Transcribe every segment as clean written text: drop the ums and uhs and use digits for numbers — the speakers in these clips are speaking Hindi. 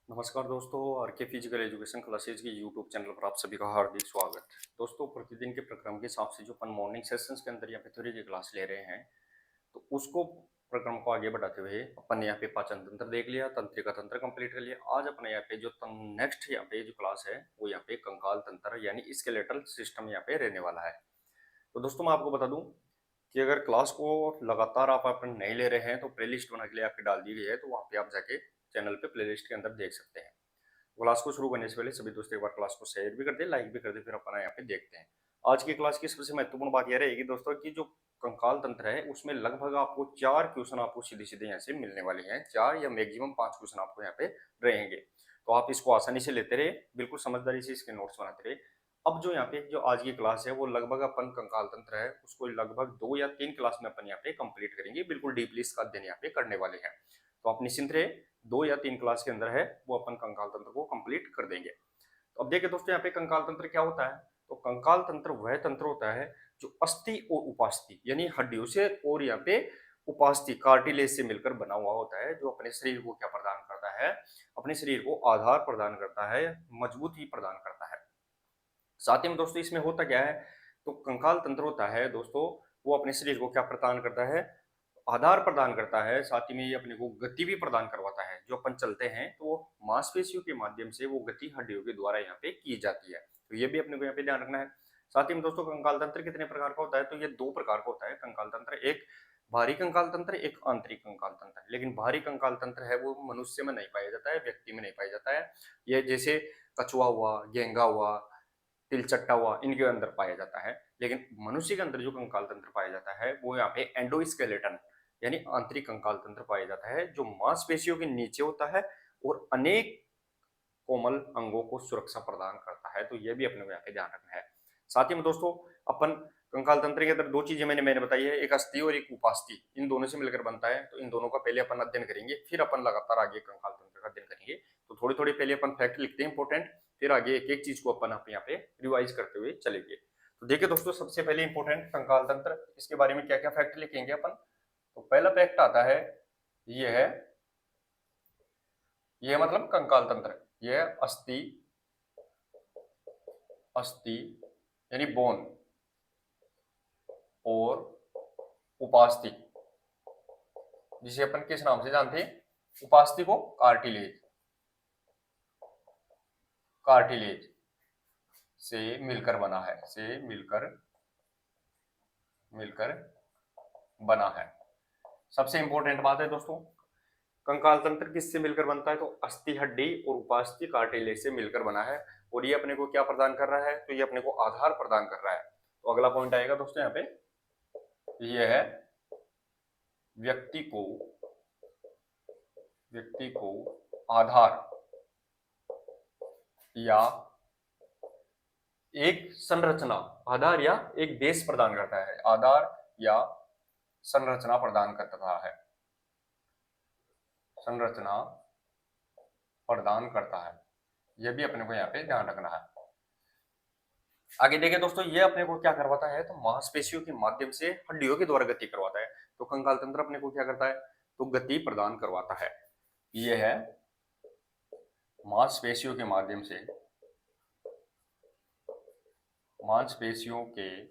नमस्कार दोस्तों, आर के फिजिकल एजुकेशन क्लासेज की यूट्यूब चैनल पर आप सभी का हार्दिक स्वागत। दोस्तों, प्रतिदिन के प्रक्रम के हिसाब से जो अपन मॉर्निंग सेशंस के अंदर यहाँ पे थ्योरी की क्लास ले रहे हैं, तो उसको प्रक्रम को आगे बढ़ाते हुए अपन ने यहाँ पे पाचन तंत्र देख लिया, तंत्रिका तंत्र कंप्लीट कर लिया। आज अपने यहाँ पे जो नेक्स्ट यहाँ पे जो क्लास है वो यहाँ पे कंकाल तंत्र यानी स्केलेटल सिस्टम यहाँ पे रहने वाला है। तो दोस्तों, मैं आपको बता दूं कि अगर क्लास को लगातार आप अपन नहीं ले रहे हैं तो प्लेलिस्ट बना के लिए आपकी डाल दी गई है, तो वहाँ पे आप जाके चैनल पे प्लेलिस्ट के अंदर देख सकते हैं। क्लास को शुरू करने से पहले सभी दोस्त एक बार क्लास को शेयर भी कर दे, लाइक भी कर दे, फिर अपन यहाँ पे देखते हैं। आज की क्लास की सबसे महत्वपूर्ण बात यह रहेगी दोस्तों कि जो कंकाल तंत्र है उसमें लगभग आपको 4 क्वेश्चन आपको सीधे सीधे यहाँ से मिलने वाले हैं। 4 या मैक्सिमम 5 क्वेश्चन आपको यहाँ पे रहेंगे, तो आप इसको आसानी से लेते रहे, बिल्कुल समझदारी से इसके नोट्स बनाते रहे। अब जो यहाँ पे जो आज की क्लास है वो लगभग अपन कंकाल तंत्र है उसको लगभग 2 या 3 क्लास में अपन यहाँ पे कंप्लीट करेंगे, बिल्कुल डीपली इसका अध्ययन यहाँ पे करने वाले हैं। तो आप निश्चिंत रहे, 2 या 3 क्लास के अंदर है वो अपन कंकाल तंत्र को कंप्लीट कर देंगे। तो अब देखिए दोस्तों, यहाँ पे कंकाल तंत्र क्या होता है। तो कंकाल तंत्र वह तंत्र होता है जो अस्थि और उपास्थि यानी हड्डियों से और यहाँ पे उपास्थि कार्टिलेज से मिलकर बना हुआ होता है, जो अपने शरीर को क्या प्रदान करता है, अपने शरीर को आधार प्रदान करता है, मजबूती प्रदान करता है। साथ ही में दोस्तों इसमें होता क्या है, तो कंकाल तंत्र होता है दोस्तों, वो अपने शरीर को क्या प्रदान करता है, आधार प्रदान करता है। साथ ही में ये अपने को गति भी प्रदान करवाता है। जो अपन चलते हैं तो मांसपेशियों के माध्यम से वो गति हड्डियों के द्वारा यहाँ पे की जाती है, तो ये भी अपने को यहाँ पे ध्यान रखना है। साथ ही में दोस्तों कंकाल तंत्र कितने प्रकार का होता है, तो ये 2 प्रकार का होता है कंकाल तंत्र। एक बाहरी कंकाल तंत्र, एक आंतरिक कंकाल तंत्र। लेकिन बाहरी कंकाल तंत्र है वो मनुष्य में नहीं पाया जाता है, व्यक्ति में नहीं पाया जाता है। ये जैसे कछुआ हुआ, गेंगा हुआ, तिलचट्टा हुआ, इनके अंदर पाया जाता है। लेकिन मनुष्य के अंदर जो कंकाल तंत्र पाया जाता है वो यहाँ पे एंडोस्केलेटन यानी आंतरिक कंकाल तंत्र पाया जाता है, जो मांसपेशियों के नीचे होता है और अनेक कोमल अंगों को सुरक्षा प्रदान करता है। तो ये भी अपने को यहाँ पे ध्यान रखना है। साथ ही में दोस्तों अपन कंकाल तंत्र के अंदर 2 चीजें मैंने बताई है, एक अस्थि और एक उपास्थि, इन दोनों से मिलकर बनता है। तो इन दोनों का पहले अपन अध्ययन करेंगे, फिर अपन लगातार आगे कंकाल तंत्र का अध्ययन करेंगे। तो थोड़ी थोड़ी पहले अपन फैक्ट लिखते हैं इंपॉर्टेंट, फिर आगे एक एक चीज को अपन यहाँ पे रिवाइज करते हुए चलेंगे। तो देखिए दोस्तों, सबसे पहले इंपॉर्टेंट कंकाल तंत्र, इसके बारे में क्या क्या फैक्ट लिखेंगे अपन। तो पहला फैक्ट आता है, ये है, ये मतलब कंकाल तंत्र, ये अस्थि, अस्थि यानी बोन, और उपास्थि जिसे अपन किस नाम से जानते हैं, उपास्थि को कार्टिलेज, कार्टिलेज से मिलकर बना है, से मिलकर मिलकर बना है। सबसे इंपॉर्टेंट बात है दोस्तों, कंकाल तंत्र किससे मिलकर बनता है, तो अस्थि हड्डी और उपास्थि कार्टिलेज से मिलकर बना है। और ये अपने को क्या प्रदान कर रहा है, तो ये अपने को आधार प्रदान कर रहा है। तो अगला पॉइंट आएगा दोस्तों यहाँ पे, ये है व्यक्ति को, व्यक्ति को आधार या एक संरचना, आधार या एक बेस प्रदान करता है, आधार या संरचना प्रदान करता है, संरचना प्रदान करता है। यह भी अपने को यहाँ पे ध्यान रखना है। आगे देखिए दोस्तों, ये अपने को क्या करवाता है, तो मांसपेशियों के माध्यम से हड्डियों के द्वारा गति करवाता है। तो कंकाल तंत्र अपने को क्या करता है, तो गति प्रदान करवाता है। ये है मांसपेशियों के माध्यम से, मांसपेशियों के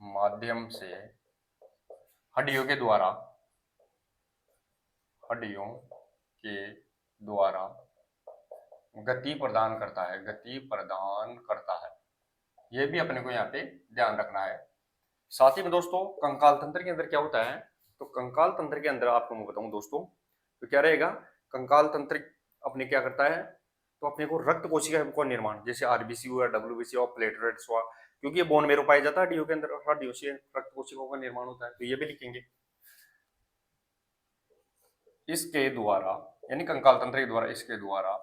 माध्यम से हड्डियों के द्वारा, हड्डियों के द्वारा गति प्रदान करता है, गति प्रदान करता है। यह भी अपने को यहाँ पे ध्यान रखना है। साथ ही में दोस्तों कंकाल तंत्र के अंदर क्या होता है, तो कंकाल तंत्र के अंदर आपको मैं बताऊं दोस्तों, तो क्या रहेगा, कंकाल तंत्र अपने क्या करता है, तो अपने को रक्त कोशिका का निर्माण, जैसे आरबीसी हुआ, डब्ल्यूबीसी हुआ, प्लेटलेट्स हुआ, क्योंकि ये बोन मेरो पाया जाता है हड्डियों के अंदर, हड्डियों से रक्त कोशिकाओं का निर्माण होता है, तो ये भी लिखेंगे। इसके द्वारा यानी कंकाल तंत्र के द्वारा, इसके द्वारा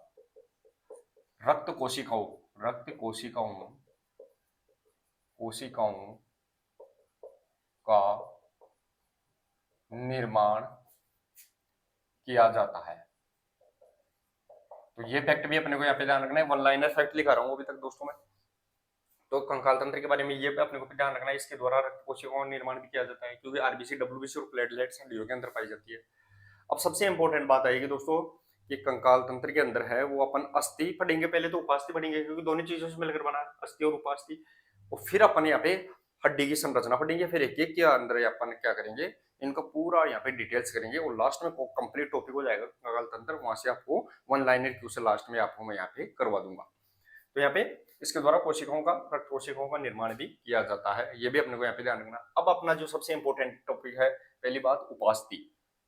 रक्त कोशिकाओं, रक्त कोशिकाओं, कोशिकाओं का निर्माण किया जाता है। तो ये फैक्ट भी अपने को यहाँ पे ध्यान रखना है। वन लाइनर फैक्ट लिखा रहा हूँ अभी तक दोस्तों मैं। तो कंकाल तंत्र के बारे में ये अपने को ध्यान रखना है, इसके द्वारा रक्त कोशिकाओं का निर्माण भी किया जाता है, क्योंकि आरबीसी, डब्ल्यूबीसी और प्लेटलेट्स हड्डियों के अंदर पाई जाती है। अब सबसे इंपॉर्टेंट बात आएगी दोस्तों कि कंकाल तंत्र के अंदर है वो अपन अस्थि पढ़ेंगे, पहले तो उपास्थि पढ़ेंगे क्योंकि दोनों चीजों से मिलकर बना है अस्थि और उपास्थि। और फिर अपन यहाँ पे हड्डी की संरचना पढ़ेंगे, फिर एक एक के अंदर अपन क्या करेंगे, इनका पूरा यहाँ पे डिटेल्स करेंगे और लास्ट में कंप्लीट टॉपिक हो जाएगा कंकाल तंत्र। वहां से आपको वन लाइनर क्वेश्चन लास्ट में आपको मैं यहाँ पे करवा दूंगा। तो यहाँ पे इसके द्वारा कोशिकाओं का रक्त कोशिकाओं का निर्माण भी किया जाता है, ये भी अपने को यहाँ पे ध्यान रखना। अब अपना जो सबसे इंपॉर्टेंट टॉपिक है, पहली बात उपास्थि,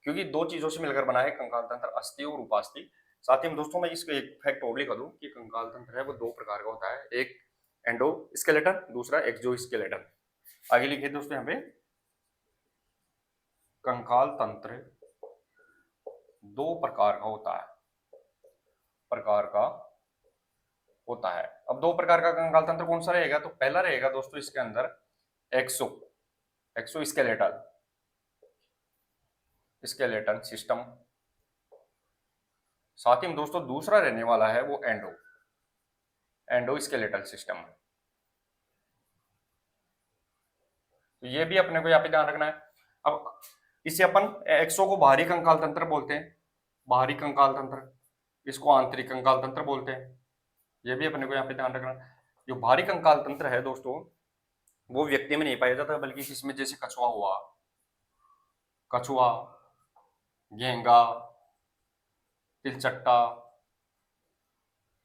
क्योंकि दो चीजों से मिलकर बना है कंकाल तंत्र, अस्थि और उपास्थि। साथ ही में दोस्तों मैं इसको एक फैक्ट और लिखा दूं कि कंकाल तंत्र है वो दो प्रकार का होता है, एक एंडो स्केलेटन, दूसरा एक्सो स्केलेटन। आगे लिखिए दोस्तों यहाँ पे, कंकाल तंत्र दो प्रकार का होता है, अब दो प्रकार का कंकाल तंत्र कौन सा रहेगा, तो पहला रहेगा दोस्तों इसके अंदर एक्सो एक्सो स्केलेटल स्केलेटन सिस्टम। साथ ही में दोस्तों दूसरा रहने वाला है वो एंडो स्केलेटल सिस्टम। तो ये भी अपने को यहाँ पे ध्यान रखना है। अब इसे अपन एक्सो को बाहरी कंकाल तंत्र बोलते हैं, बाहरी कंकाल तंत्र, इसको आंतरिक कंकाल तंत्र बोलते हैं। ये भी अपने को यहाँ पे ध्यान रखना है। जो बाहरी कंकाल तंत्र है दोस्तों वो व्यक्ति में नहीं पाया जाता, बल्कि किसमें, जैसे कछुआ हुआ, कछुआ, घेंगा, तिलचट्टा,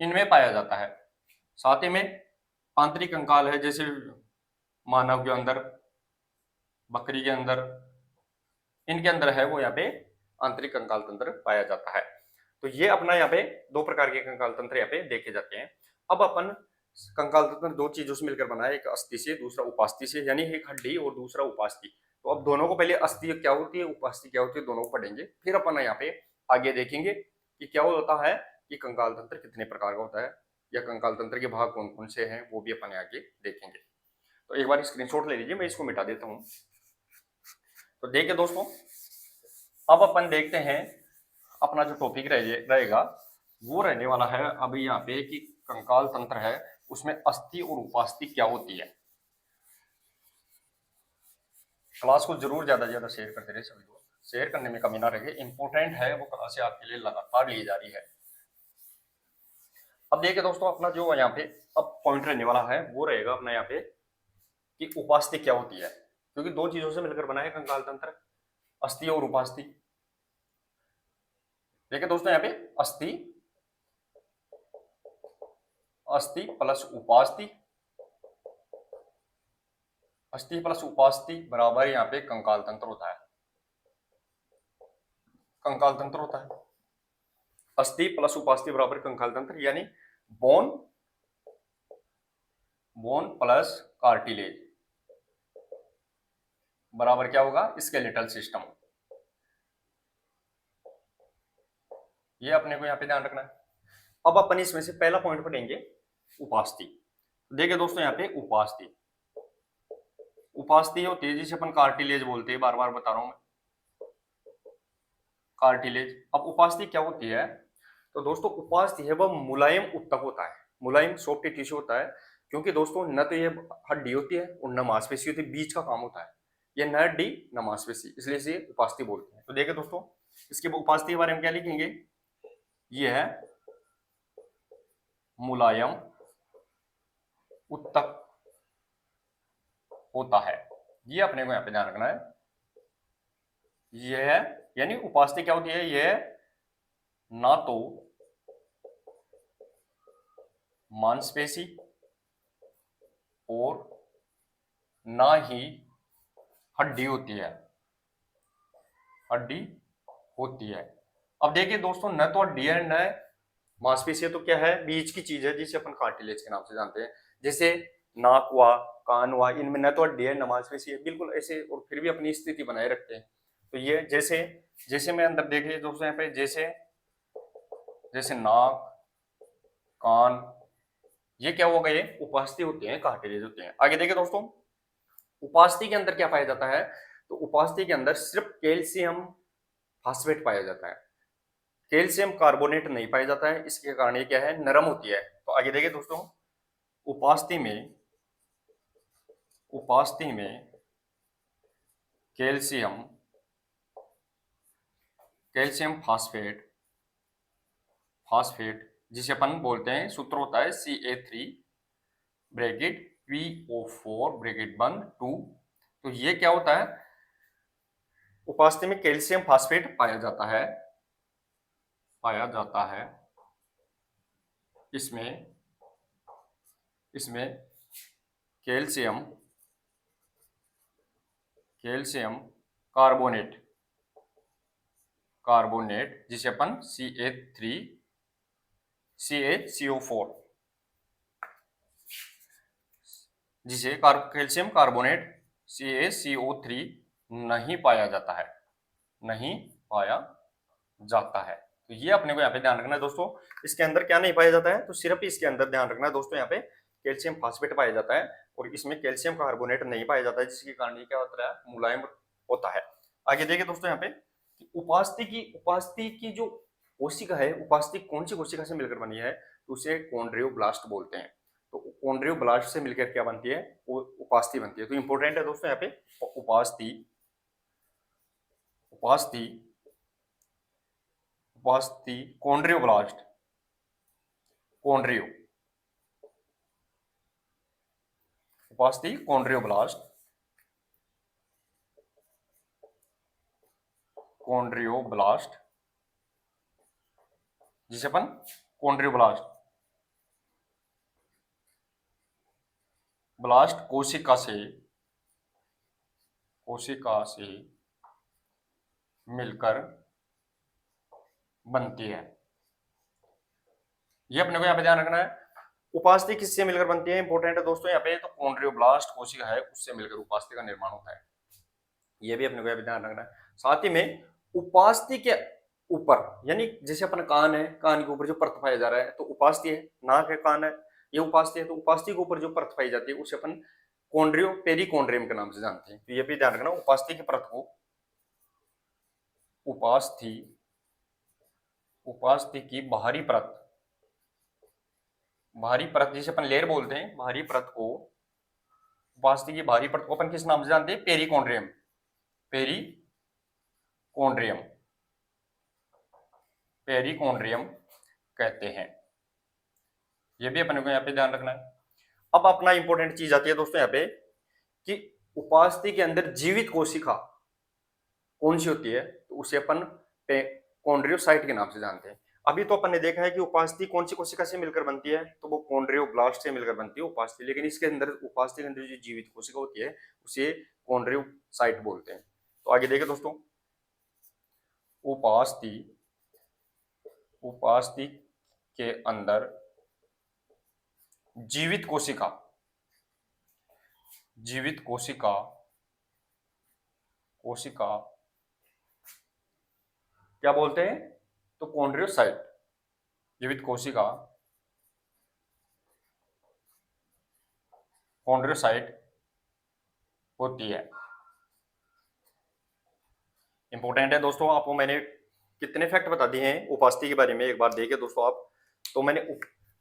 इनमें पाया जाता है। साथ ही में आंतरिक कंकाल है, जैसे मानव के अंदर, बकरी के अंदर, इनके अंदर है वो यहाँ पे आंतरिक कंकाल तंत्र पाया जाता है। तो ये अपना यहाँ पे दो प्रकार के कंकाल तंत्र यहाँ पे देखे जाते हैं। अब अपन कंकाल तंत्र दो चीजों से मिलकर बना है, एक अस्थि से दूसरा उपास्थि से, यानी एक हड्डी और दूसरा उपास्थि। तो अब दोनों को पहले अस्थि क्या होती है, उपास्थि क्या होती है, दोनों को पढ़ेंगे, फिर अपन यहाँ पे आगे देखेंगे कि क्या होता है, कि कंकाल तंत्र कितने प्रकार का होता है या कंकाल तंत्र के भाग कौन कौन से हैं, वो भी अपन आगे देखेंगे। तो एक बार स्क्रीनशॉट ले लीजिए, मैं इसको मिटा देता हूँ। तो देखिए दोस्तों, अब अपन देखते हैं अपना जो टॉपिक रहेगा वो रहने वाला है अभी यहाँ पे कि कंकाल तंत्र है उसमें अस्थि और उपास्थि क्या होती है। क्लास को जरूर ज्यादा से ज्यादा शेयर करते रहे सभी लोग, शेयर करने में कमी ना रहे, इंपॉर्टेंट है वो क्लास आपके लिए लगातार ली जा रही है। अब देखिए दोस्तों, अपना जो यहाँ पे अब पॉइंट रहने वाला है वो रहेगा अपना यहाँ पे कि उपास्थि क्या होती है, क्योंकि दो चीजों से मिलकर बना है कंकाल तंत्र, अस्थि और उपास्थि। देखिए दोस्तों यहाँ पे अस्थि, अस्थि प्लस उपास्थि, अस्थि प्लस उपास्थि बराबर यहाँ पे कंकाल तंत्र होता है, कंकाल तंत्र होता है। अस्थि प्लस उपास्थि बराबर कंकाल तंत्र, यानी बोन बोन प्लस कार्टिलेज बराबर क्या होगा, स्केलेटल सिस्टम। ये अपने को यहाँ पे ध्यान रखना है। अब अपन इसमें से पहला पॉइंट पढ़ेंगे उपास्थि। देखिए दोस्तों यहाँ पे उपास्थि, उपास्थि होती है जिसे अपन कार्टिलेज बोलते हैं, बार बार बता रहा हूं मैं, कार्टिलेज। अब उपास्थि क्या होती है, तो दोस्तों उपास्थि है वह मुलायम उत्तक होता है, मुलायम सॉफ्ट टिश्यू होता है, क्योंकि दोस्तों न तो ये हड्डी होती है और न मांसपेशी होती है, बीच का काम होता है, ये न हड्डी न मांसपेशी, इसलिए इसे उपास्थि बोलते हैं। तो देखिए दोस्तों इसके उपास्थि के बारे में क्या लिखेंगे, ये है मुलायम उत्तक होता है, ये अपने को यहाँ पे ध्यान रखना है। ये है, यानी उपास्थि क्या होती है, ये ना तो मांसपेशी और ना ही हड्डी होती है, हड्डी होती है। अब देखिए दोस्तों, न तो हड्डी है न मांसपेशी है, तो क्या है, बीच की चीज है जिसे अपन कार्टिलेज के नाम से जानते हैं। जैसे नाक हुआ, कान हुआ, इनमें न तो हड्डी है न मांसपेशी है, बिल्कुल ऐसे, और फिर भी अपनी स्थिति बनाए रखते हैं। तो ये जैसे जैसे मैं अंदर देखिए दोस्तों यहाँ पे, जैसे जैसे नाक, कान, ये क्या हो गए, उपास्थि होते हैं, कार्टिलेज होते हैं। आगे देखिए दोस्तों, उपास्थि के अंदर क्या पाया जाता है, तो उपास्थि के अंदर सिर्फ कैल्शियम फास्फेट पाया जाता है, कैल्शियम कार्बोनेट नहीं पाया जाता है। इसके कारण ये क्या है, नरम होती है। तो आगे देखिए दोस्तों, उपास्थि में कैल्शियम कैल्शियम फास्फेट फास्फेट, जिसे अपन बोलते हैं, सूत्र होता है Ca3 ब्रैकेट PO4 ब्रैकेट बंद 2। तो ये क्या होता है, उपास्थि में कैल्शियम फास्फेट पाया जाता है। इसमें कैल्शियम कार्बोनेट जिसे अपन CaCO4 जिसे कैल्शियम कार्बोनेट CaCO3 नहीं पाया जाता है। तो ये अपने को यहाँ पे ध्यान रखना है दोस्तों। इसके अंदर क्या नहीं पाया जाता है, तो सिर्फ इसके अंदर ध्यान रखना है दोस्तों, यहाँ पे कैल्शियम फास्फेट पाया जाता है और इसमें कैल्शियम कार्बोनेट नहीं पाया जाता है, जिसके कारण ये क्या होता है, मुलायम होता है। आगे देखिए दोस्तों, यहाँ पे उपास्थि की जो कोशिका है, उपास्थि कौन सी कोशिका से मिलकर बनी है, तो उसे कॉन्ड्रियोब्लास्ट बोलते हैं। तो कॉन्ड्रियोब्लास्ट से मिलकर क्या बनती है, वो उपास्थि बनती है। तो इंपॉर्टेंट है दोस्तों यहाँ पे उपास्थि कॉन्ड्रियोब्लास्ट जिसे अपन ब्लास्ट कोशिका से मिलकर बनती है। ये अपने को यहाँ पे ध्यान रखना है। उपास्थि किससे मिलकर बनती है, इंपॉर्टेंट है दोस्तों यहाँ पे, तो कॉन्ड्रियोब्लास्ट कोशिका है उससे मिलकर उपास्थि का निर्माण होता है। ये भी अपने को यहाँ पे ध्यान रखना है। साथ ही में उपास्थि के ऊपर, यानी जैसे अपन कान है, कान के ऊपर जो परत पाया जा रहा है तो उपास्थि है, नाक है, कान है, ये उपास्थि है। तो उपास्थि के ऊपर जो परत पाई जाती है उसे अपन पेरिकॉन्ड्रियम के नाम से जानते हैं। तो ये भी ध्यान रखना, उपास्थि की परत को उपास्थि की बाहरी परत जिसे अपन लेयर बोलते हैं, उपास्थि की बाहरी परत को अपन किस नाम से जानते हैं, पेरिकॉन्ड्रियम कहते हैं। ये भी अपने को यहाँ पे ध्यान रखना है। अब अपना इंपॉर्टेंट चीज आती है दोस्तों यहाँ पे कि उपास्थि के अंदर जीवित कोशिका कौन सी होती है, तो उसे अपन कॉन्ड्रियोसाइट के नाम से जानते हैं। अभी तो अपन ने देखा है कि उपास्थि कौन सी कोशिका से मिलकर बनती है, तो वो कॉन्ड्रियोब्लास्ट से मिलकर बनती है उपास्थि। लेकिन इसके अंदर उपास्थि के अंदर जो जीवित कोशिका होती है उसे कॉन्ड्रियोसाइट बोलते हैं। तो आगे देखिए दोस्तों, उपास्थि के अंदर जीवित कोशिका क्या बोलते हैं, तो कॉन्ड्रियोसाइट। जीवित कोशिका कॉन्ड्रियोसाइट होती है। इंपॉर्टेंट है दोस्तों। आपको मैंने कितने फैक्ट बता दिए हैं उपास्थि के बारे में, एक बार देखिए दोस्तों आप। तो मैंने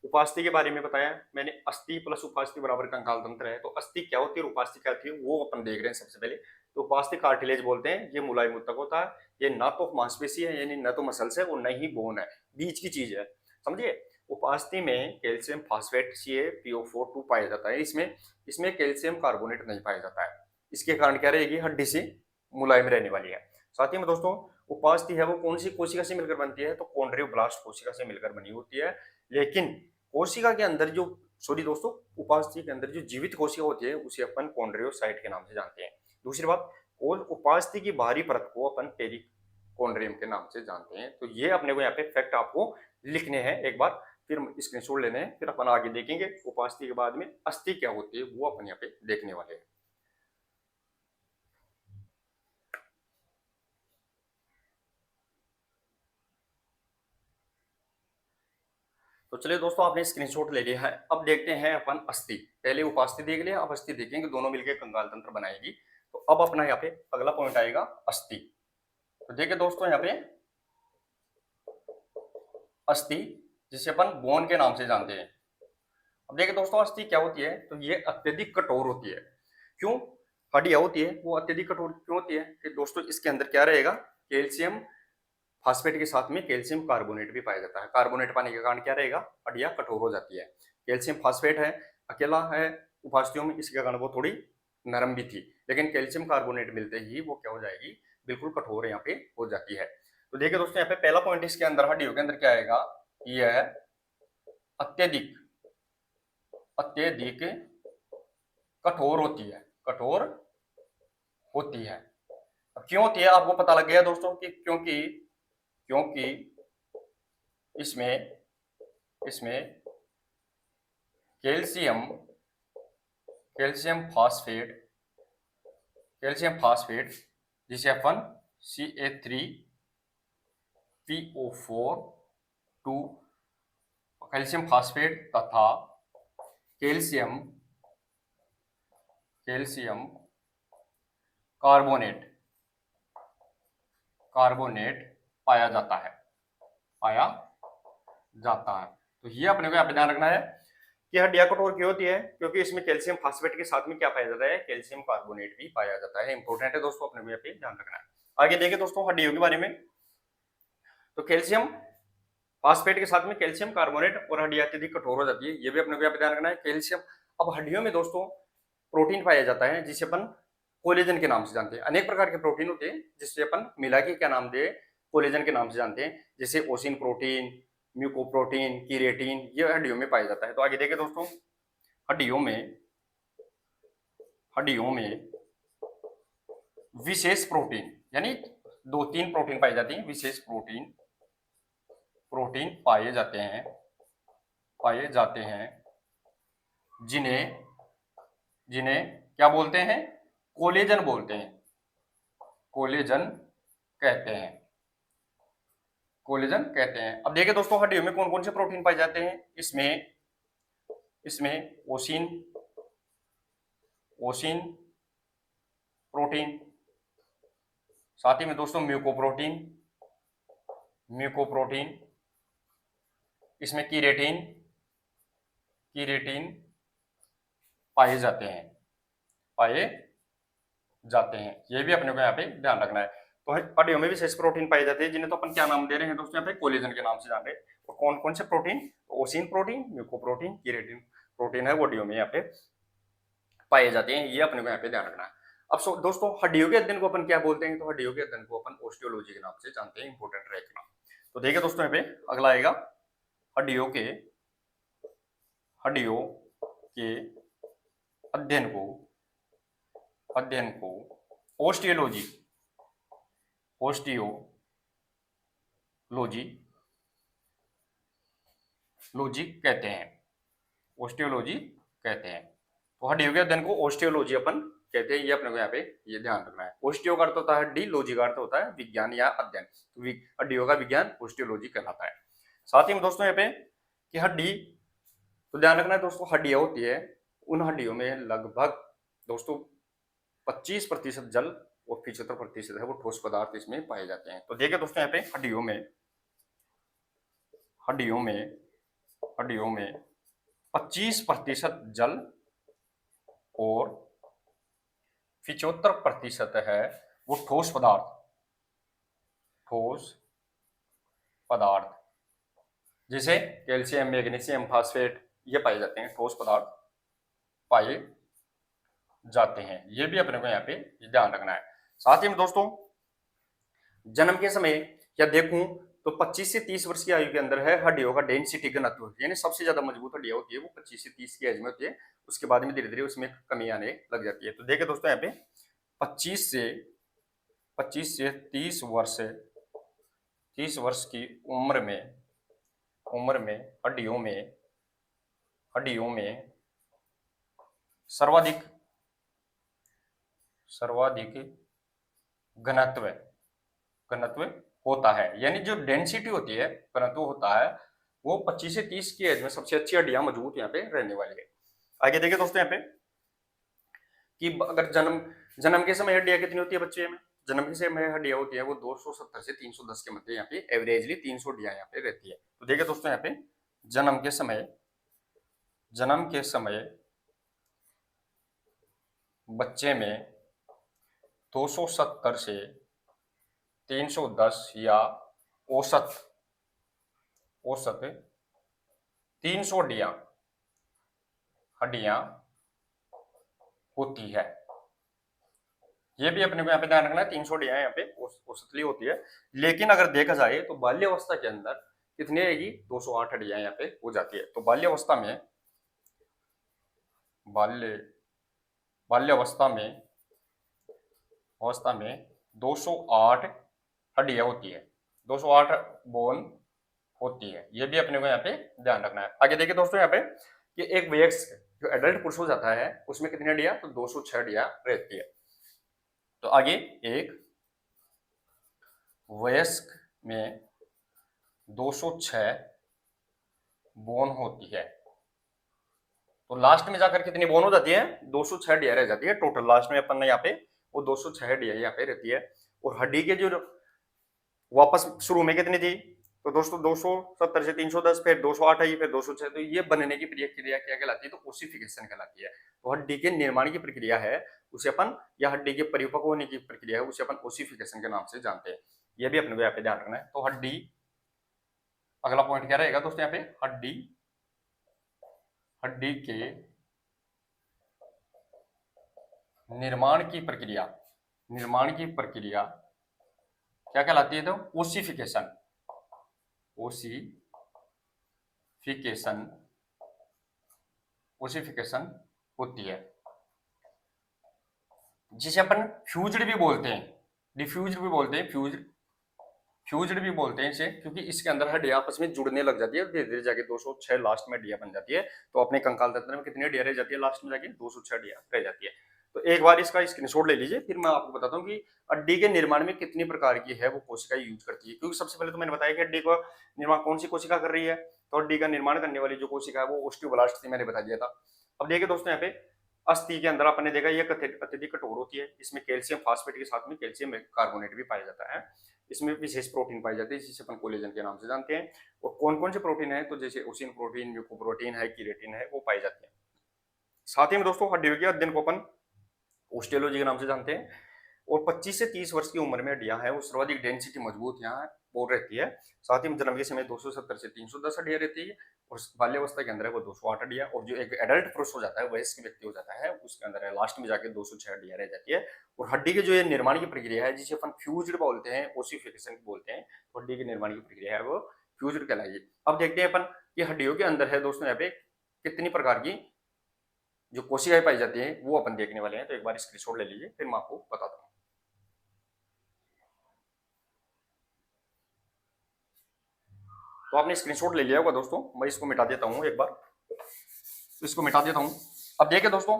उपास्थि के बारे में बताया, मैंने अस्थि प्लस उपास्थि बराबर कंकाल तंत्र है। तो अस्थि क्या होती है और उपास्थि क्या होती है वो अपन देख रहे हैं सबसे पहले। तो उपास्थि कार्टिलेज बोलते हैं, ये मुलायम ऊतक होता है। ये ना तो मांसपेशी है, यानी न तो मसल्स है और न ही बोन है, बीच की चीज है, समझिए। उपास्थि में कैल्शियम फास्फेट CaPO4 पाया जाता है। इसमें कैल्शियम कार्बोनेट नहीं पाया जाता है। इसके कारण क्या रहेगी, हड्डी से मुलायम रहने वाली है। साथ ही में दोस्तों, उपास्थि है वो कौन सी कोशिका से मिलकर बनती है, तो कॉन्ड्रियोब्लास्ट कोशिका से मिलकर बनी होती है। लेकिन कोशिका के अंदर जो दोस्तों, उपास्थि के अंदर जो जीवित कोशिका होती है उसे अपन कॉन्ड्रियोसाइट के नाम से जानते हैं। दूसरी बात, और उपास्थि की बाहरी परत को अपन पेरिकॉन्ड्रियम के नाम से जानते हैं। तो ये अपने को यहाँ पे फैक्ट आपको लिखने हैं, एक बार फिर स्क्रीनशॉट लेने हैं, फिर अपन आगे देखेंगे उपास्थि के बाद में अस्थि क्या होती है वो अपन यहाँ पे देखने वाले हैं। तो चलिए दोस्तों, आपने स्क्रीनशॉट ले लिया है। अब देखते हैं अपन अस्थि। पहले उपास्थि देख लिया, अब अस्थि देखेंगे, दोनों मिलकर कंकाल तंत्र बनाएगी। तो अब अपना यहाँ पे अगला पॉइंट आएगा अस्थि। तो देखिए दोस्तों, यहाँ पे अस्थि जिसे अपन बोन के नाम से जानते हैं। अब देखिए दोस्तों, अस्थि क्या होती है, तो ये अत्यधिक कठोर होती है। क्यों हड्डियां होती है वो अत्यधिक कठोर क्यों होती है, कि दोस्तों इसके अंदर क्या रहेगा, कैल्शियम फास्फेट के साथ में कैल्शियम कार्बोनेट भी पाया जाता है। कार्बोनेट पाने के कारण क्या रहेगा, हड्डियां कठोर हो जाती है। कैल्शियम फास्फेट है, अकेला है उपास्थियों में, इसके कारण वो थोड़ी नरम भी थी, लेकिन कैल्शियम कार्बोनेट मिलते ही वो क्या हो जाएगी, बिल्कुल कठोर यहाँ पे हो जाती है। तो देखिए दोस्तों, यहाँ पे पहला पॉइंट इसके अंदर, हड्डियों के अंदर क्या आएगा, यह अत्यधिक अत्यधिक कठोर होती है, कठोर होती है। अब क्यों होती है आपको पता लग गया दोस्तों कि क्योंकि क्योंकि इसमें इसमें calcium calcium phosphate calcium phosphate जिसे अपन Ca3PO4 कैल्शियम फास्फेट तथा कैल्शियम कैल्शियम कार्बोनेट कार्बोनेट पाया जाता है। तो ये अपने को यहाँ पे ध्यान रखना है कि हड्डियां कठोर क्यों होती है, क्योंकि इसमें कैल्शियम फास्फेट के साथ में क्या पाया जाता है, कैल्शियम कार्बोनेट भी पाया जाता है। इंपॉर्टेंट है दोस्तों, अपने को यहाँ पे ध्यान रखना है। आगे देखिए दोस्तों हड्डियों के बारे में, तो कैल्शियम फास्फेट के साथ में कैल्शियम कार्बोनेट और हड्डियां अत्यधिक कठोर हो जाती है, ये भी अपने को यहाँ पे ध्यान रखना है। कैल्शियम, अब हड्डियों में दोस्तों प्रोटीन पाया जाता है जिसे अपन कोलेजन के नाम से जानते हैं। अनेक प्रकार के प्रोटीन होते हैं जिससे अपन मिला के क्या नाम दे, कोलेजन के नाम से जानते हैं, जैसे ओसिन प्रोटीन, म्यूकोप्रोटीन, कीरेटिन, ये हड्डियों में पाया जाता है। तो आगे देखें दोस्तों, हड्डियों में विशेष प्रोटीन, यानी 2-3 प्रोटीन पाई जाती हैं, विशेष प्रोटीन पाए जाते हैं जिन्हें क्या बोलते हैं, कोलेजन बोलते हैं, कोलेजन कहते हैं। अब देखिए दोस्तों हड्डियों में कौन कौन से प्रोटीन पाए जाते हैं, इसमें ओसिन प्रोटीन, साथ ही में दोस्तों म्यूकोप्रोटीन, इसमें कीरेटिन पाए जाते हैं। ये भी अपने को यहाँ पे ध्यान रखना है। तो हड्डियों में विशेष प्रोटीन पाए जाते हैं जिन्हें तो अपन क्या नाम दे रहे हैं दोस्तों, यहाँ पे कोलेजन के नाम से जान रहे हैं। तो कौन कौन से प्रोटीन, ओसिन प्रोटीन, म्यूकोप्रोटीन, कीरेटिन प्रोटीन है वो हड्डियों में यहाँ पे पाए जाते हैं, ये अपने को यहाँ पे ध्यान रखना है। अब दोस्तों हड्डियों के अध्ययन को अपन क्या बोलते हैं, तो हड्डियों के अध्ययन को अपन ऑस्टियोलॉजी के नाम से जानते हैं, इंपॉर्टेंट रहेगा। तो देखिए दोस्तों यहाँ पे अगला आएगा, हड्डियों के अध्ययन को ऑस्टियोलॉजी कहते हैं। तो हड्डियों के अध्ययन को ऑस्टियोलॉजी अपन कहते हैं, ये अपने को यहाँ पे ये ध्यान रखना है। ऑस्टियो का अर्थ होता है हड्डी, लॉजी का अर्थ होता है विज्ञान या अध्ययन, तो हड्डियों का विज्ञान ऑस्टियोलॉजी कहलाता है। साथ ही में दोस्तों यहाँ पे कि हड्डी, तो ध्यान रखना है दोस्तों, हड्डियां होती है, उन हड्डियों में लगभग दोस्तों 25% जल और 75% है वो ठोस पदार्थ इसमें पाए जाते हैं। तो देखिए दोस्तों यहाँ पे हड्डियों में 25% जल और 75% है वो ठोस पदार्थ, जैसे कैल्शियम, मैग्नीशियम, फास्फेट, ये पाए जाते हैं, ठोस पदार्थ पाए जाते हैं। ये भी अपने को यहाँ पे ध्यान रखना है। साथ ही में दोस्तों जन्म के समय या देखूं तो 25 से 30 वर्ष की आयु के अंदर है हड्डियों का डेंसिटी घनत्व, यानी सबसे ज्यादा मजबूत हड्डियां होती है वो 25 से 30 की एज में होती है, उसके बाद में धीरे धीरे उसमें कमी आने लग जाती है। तो देखिए दोस्तों यहाँ पे 25 से 30 वर्ष की उम्र में हड्डियों में सर्वाधिक घनत्व होता है, यानी जो डेंसिटी होती है, घनत्व होता है, वो 25 से 30 की एज में सबसे अच्छी हड्डियां मजबूत यहाँ पे रहने वाली है। आगे देखिए दोस्तों यहाँ पे कि अगर जन्म के समय हड्डियां कितनी होती है बच्चे में, जन्म के समय हड्डियां होती है वो 270 से 310 के मध्य यहाँ पे एवरेजली 300 हड्डियां यहाँ पे रहती है। तो देखिए दोस्तों यहाँ पे जन्म के समय बच्चे में 270 से 310 या औसत औसत 300 हड्डियां होती है। ये भी अपने को यहाँ पे ध्यान रखना है, 300 हड्डियां यहाँ पे औसतली होती है। लेकिन अगर देखा जाए तो बाल्यावस्था के अंदर कितनी रहेगी, 208 हड्डियां यहाँ पे हो जाती है। तो बाल्यावस्था में बाल्यावस्था में 208 हड्डियां होती है, 208 बोन होती है। ये भी अपने को यहाँ पे ध्यान रखना है। आगे देखिए दोस्तों यहाँ पे कि एक वयस्क जो एडल्ट पुरुष हो जाता है उसमें कितनी हड्डियां, तो 206 हड्डियां रहती है। तो आगे एक वयस्क में 206 बोन होती है। तो लास्ट में जाकर कितनी बोन हो जाती है, 206 हड्डियां रह जाती है टोटल। लास्ट में अपन ने यहाँ पे वो 206 हड्डियां यहाँ पे रहती है। और हड्डी के जो वापस शुरू में कितनी थी, तो दोस्तों 270 से 310, फिर 208 आई, फिर 206। तो ये बनने की प्रक्रिया क्या कहलाती है, तो ओसिफिकेशन कहलाती है। तो हड्डी के निर्माण की प्रक्रिया है उसे अपन, या हड्डी के परिपक्व होने की प्रक्रिया है उसे अपन ओसिफिकेशन के नाम से जानते हैं। ये भी अपने को यहाँ पे ध्यान रखना है। तो हड्डी, अगला पॉइंट क्या रहेगा दोस्तों यहाँ पे, हड्डी के निर्माण की प्रक्रिया क्या कहलाती है, तो ओसिफिकेशन होती है, जिसे अपन फ्यूज्ड भी बोलते हैं, डिफ्यूज्ड भी बोलते हैं, फ्यूज्ड भी बोलते हैं इसे, क्योंकि इसके अंदर हड्डियां आपस में जुड़ने लग जाती है और धीरे धीरे जाके 206 लास्ट में हड्डियां बन जाती है। तो अपने कंकाल तंत्र में कितनी हड्डियां रह जाती है, लास्ट में जाके 206 हड्डियां रह जाती है। तो एक बार इसका स्क्रीनशॉट ले लीजिए, फिर मैं आपको बताता हूँ कि हड्डी के निर्माण में कितनी प्रकार की है वो कोशिका यूज करती है। क्योंकि सबसे पहले तो मैंने बताया कि हड्डी का निर्माण कौन सी कोशिका कर रही है, तो हड्डी का निर्माण करने वाली जो कोशिका है वो ओस्टियोब्लास्ट थी, मैंने बता दिया था। अब देखिए दोस्तों यहाँ पे अस्थि के अंदर आपने देखा ये अत्यधिक कठोर होती है, इसमें कैल्शियम फास्फेट के साथ में कैल्शियम कार्बोनेट भी पाया जाता है। इसमें विशेष प्रोटीन पाई जाती है जिसे अपन कोलेजन के नाम से जानते हैं। और कौन कौन से प्रोटीन है, तो जैसे ओसिन प्रोटीन, म्यूकोप्रोटीन है, कीरेटिन है, वो पाई जाती है। साथ ही में दोस्तों हड्डियों के अध्ययन को अपन ओस्टियोलॉजी के नाम से जानते हैं। और 25 से 30 वर्ष की उम्र में हड्डियां है वो सर्वाधिक डेंसिटी मजबूत यहाँ बोल रहती है। साथ ही में जन्म के समय 270 से 310 हड्डियां रहती है, और बाल्यावस्था के अंदर है वो 208 हड्डियां। और जो एक एडल्ट पुरुष हो जाता है, वयस्क व्यक्ति हो जाता है, उसके अंदर है लास्ट में जाके 206 हड्डियां रह जाती है। और हड्डी के जो ये निर्माण की प्रक्रिया है जिसे अपन फ्यूज्ड बोलते हैं, ओसिफिकेशन बोलते हैं, तो हड्डी के निर्माण की प्रक्रिया है वो फ्यूज्ड कहलाएगी। अब देखते हैं अपन कि हड्डियों के अंदर है दोस्तों यहाँ पे कितनी प्रकार की जो कोशिकाएं पाई जाती है वो अपन देखने वाले हैं। तो एक बार स्क्रीनशॉट ले लीजिए, फिर मैं आपको बताता हूँ। तो आपने स्क्रीनशॉट ले लिया होगा दोस्तों, मैं इसको मिटा देता हूँ एक बार, तो इसको मिटा देता हूँ। अब देखिए दोस्तों,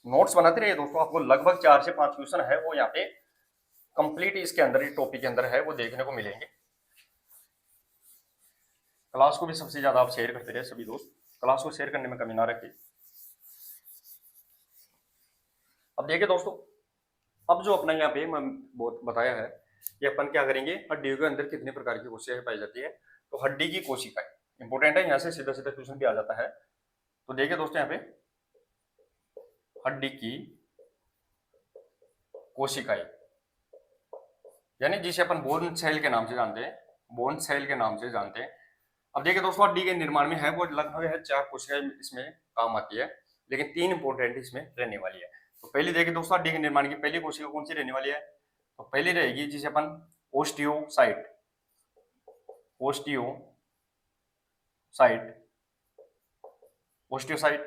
नोट्स बनाते रहिए दोस्तों, आपको लगभग 4 से 5 क्वेश्चन है वो यहाँ पे कंप्लीट इसके अंदर, इस टॉपिक के अंदर है वो देखने को मिलेंगे। क्लास को भी सबसे ज्यादा आप शेयर करते रहे सभी दोस्त, क्लास को शेयर करने में कमी ना रखिए। अब देखिए दोस्तों, अब जो अपना यहाँ पे मैं बहुत बताया है कि अपन क्या करेंगे, हड्डियों के अंदर कितने प्रकार की कोशिकाएं पाई जाती है। तो हड्डी की कोशिकाएं इंपोर्टेंट है, यहाँ से सीधा सीधा क्वेश्चन भी आ जाता है। तो देखिए दोस्तों यहाँ पे हड्डी की कोशिकाएं यानी जिसे अपन बोन सेल के नाम से जानते हैं, बोन सेल के नाम से जानते हैं। अब देखिए दोस्तों, हड्डी के निर्माण में है वो लगभग है 4 कोशिकाएं इसमें काम आती है, लेकिन 3 इंपोर्टेंट इसमें रहने वाली है। तो पहले देखिए दोस्तों, हड्डी के निर्माण की पहली कोशिका कौन सी रहने वाली है, तो पहली रहेगी जिसे अपन ओस्टियोसाइट ओस्टियोसाइट।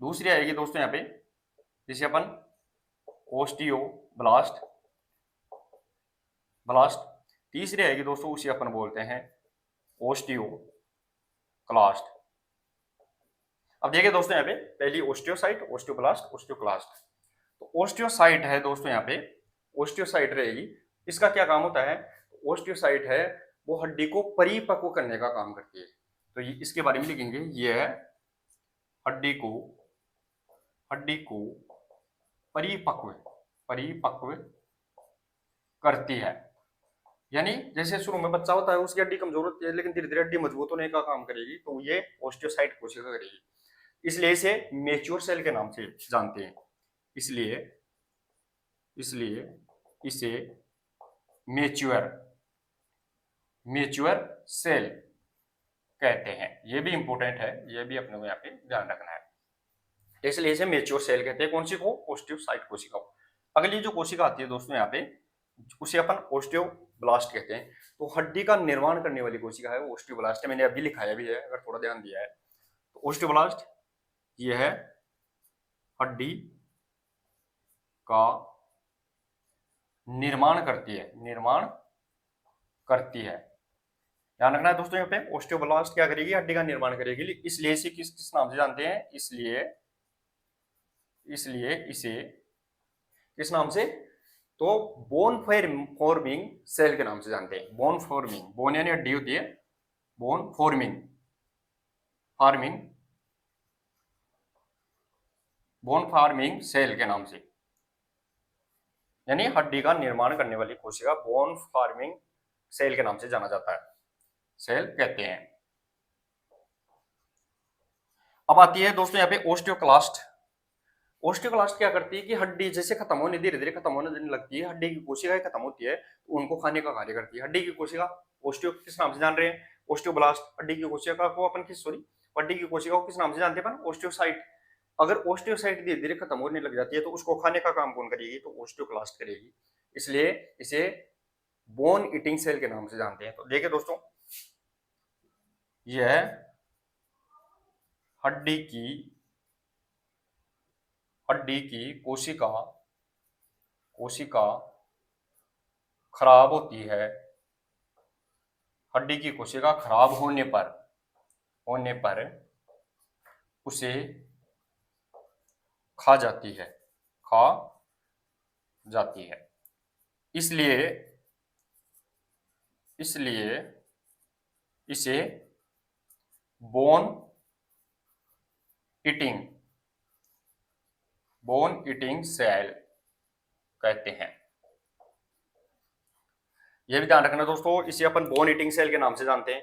दूसरी आएगी दोस्तों यहाँ पे जिसे अपन ओस्टियोब्लास्ट। तीसरी आएगी दोस्तों उसे अपन बोलते हैं ओस्टियोक्लास्ट। अब देखिए दोस्तों यहाँ पे पहली ओस्टियोसाइट, ओस्टियोब्लास्ट, ओस्टियोक्लास्ट। तो ओस्टियोसाइट है दोस्तों यहाँ पे, ओस्टियोसाइट रहेगी, इसका क्या काम होता है, ओस्टियोसाइट है वो हड्डी को परिपक्व करने का काम करती है। तो ये इसके बारे में लिखेंगे, ये है हड्डी को परिपक्व करती है। यानी जैसे शुरू में बच्चा होता है उसकी हड्डी कमजोर होती है, लेकिन धीरे धीरे हड्डी मजबूत होने का काम करेगी, तो ये ओस्टियोसाइट कोशिका करेगी। इसलिए इसे मैच्योर सेल के नाम से जानते हैं, इसलिए इसे मैच्योर मैच्योर सेल कहते हैं। ये भी इंपॉर्टेंट है, ये भी अपने को यहाँ पे ध्यान रखना है। इसलिए इसे मैच्योर सेल कहते हैं। कौन सी को? ओस्टियोसाइट कोशिका को। अगली जो कोशिका आती है दोस्तों यहाँ पे, उसे अपन ओस्टियोब्लास्ट कहते हैं। तो हड्डी का निर्माण करने वाली कोशिका है वो ओस्टियोब्लास्ट है। मैंने अभी लिखाया भी है, अगर थोड़ा ध्यान दिया है तो। ओस्टियोब्लास्ट ये है हड्डी का निर्माण करती है, निर्माण करती है। ध्यान रखना है दोस्तों, यहाँ पे ओस्टियोब्लास्ट क्या करेगी? हड्डी का निर्माण करेगी। इसलिए इसे किस किस नाम से जानते हैं? इसलिए इसे किस नाम से? तो बोन फॉर्मिंग सेल के नाम से जानते हैं। बोन फॉर्मिंग, बोन यानी हड्डी होती है, bone forming, farming, bone farming cell के नाम से, यानी हड्डी का निर्माण करने वाली कोशिका बोन फार्मिंग सेल के नाम से जाना जाता है, सेल कहते हैं। अब आती है दोस्तों यहाँ पे ओस्टियोक्लास्ट। ओस्टियोक्लास्ट क्या करती है कि हड्डी जैसे खत्म होने, धीरे धीरे खत्म होने लगती है, हड्डी की कोशिकाएं खत्म होती है, तो उनको खाने का कार्य करती है। हड्डी की कोशिका ओस्टियो किस नाम से जान रहे हैं? ओस्टियोब्लास्ट। हड्डी की कोशिका को अपन किस सॉरी हड्डी की कोशिका को किस नाम से जानते हैं अपन? ओस्टियोसाइट। अगर ओस्टियोसाइट धीरे धीरे खत्म होने लग जाती है तो उसको खाने का काम कौन करेगी? तो ओस्टियोक्लास्ट करेगी। इसलिए इसे बोन ईटिंग सेल के नाम से जानते हैं। तो देखिए दोस्तों, यह हड्डी की कोशिका खराब होती है। हड्डी की कोशिका खराब होने पर उसे खा जाती है। इसलिए इसे बोन ईटिंग सेल कहते हैं। यह भी ध्यान रखना दोस्तों, इसे अपन बोन ईटिंग सेल के नाम से जानते हैं।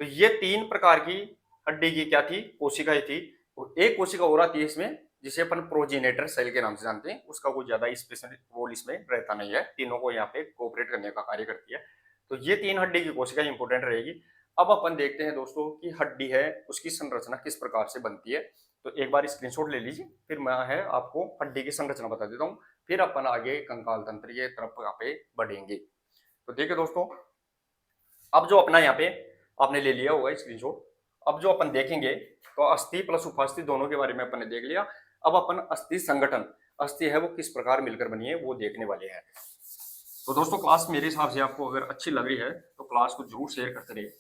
तो ये 3 प्रकार की हड्डी की क्या थी? कोशिकाएं थी। और एक कोशिका और आती है इसमें जिसे अपन प्रोजेनेटर सेल के नाम से जानते हैं। उसका कोई ज्यादा स्पेशल रोल इसमें रहता नहीं है, तीनों को यहाँ पे कोऑपरेट करने का कार्य करती है। तो ये 3 हड्डी की कोशिका इंपोर्टेंट रहेगी। अब अपन देखते हैं दोस्तों कि हड्डी है उसकी संरचना किस प्रकार से बनती है। तो एक बार स्क्रीनशॉट ले लीजिए, फिर मैं आपको हड्डी की संरचना बता देता हूँ, फिर अपन आगे कंकाल तंत्र की तरफ यहाँ पे बढ़ेंगे। तो देखिए दोस्तों, अब जो अपना यहाँ पे आपने ले लिया होगा स्क्रीनशॉट, अब जो अपन देखेंगे तो अस्थि प्लस उपास्थि दोनों के बारे में अपन ने देख लिया। अब अपन अस्थि संगठन, अस्थि है वो किस प्रकार मिलकर बनी है वो देखने वाले हैं। तो दोस्तों, क्लास मेरे हिसाब से आपको अगर अच्छी लग रही है तो क्लास को जरूर शेयर करते रहिए।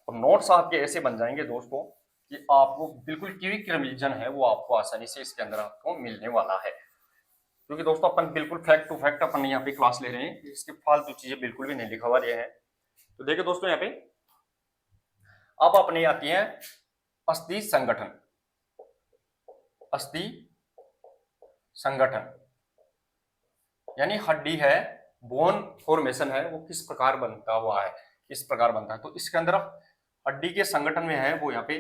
और नोट्स आपके ऐसे बन जाएंगे दोस्तों कि आपको बिल्कुल क्विक रिवीजन है वो आपको आसानी से इसके अंदर आपको मिलने वाला है। क्योंकि दोस्तों अपन बिल्कुल फैक्ट टू फैक्ट अपन यहाँ पे क्लास ले रहे हैं, इसके फालतू चीजें बिल्कुल भी नहीं लिखा हुआ रहे हैं। तो देखिए दोस्तों, यहाँ पे अब अपने आती है अस्थि संगठन। अस्थि संगठन यानी हड्डी है, बोन फॉर्मेशन है वो किस प्रकार बनता हुआ है, इस प्रकार बनता है। तो इसके अंदर हड्डी के संगठन में है वो यहाँ पे